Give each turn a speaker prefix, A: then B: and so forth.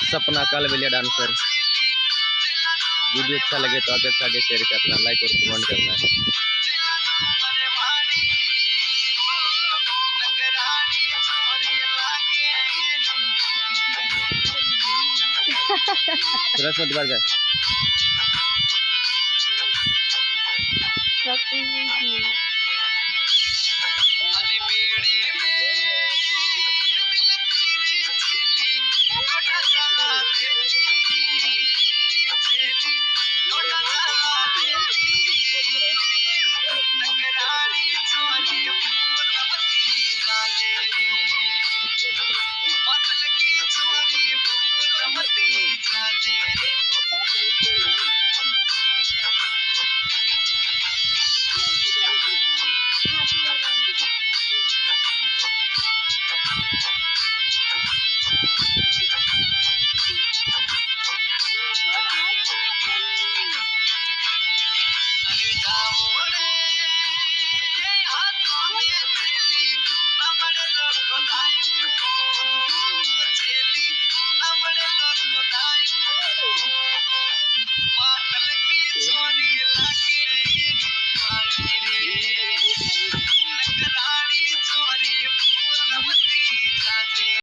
A: सपना Kalbelia dancer. Video अच्छा लगे तो आगे से आगे शेयर करना, लाइक और कमेंट करना है। सरस्वती बार गए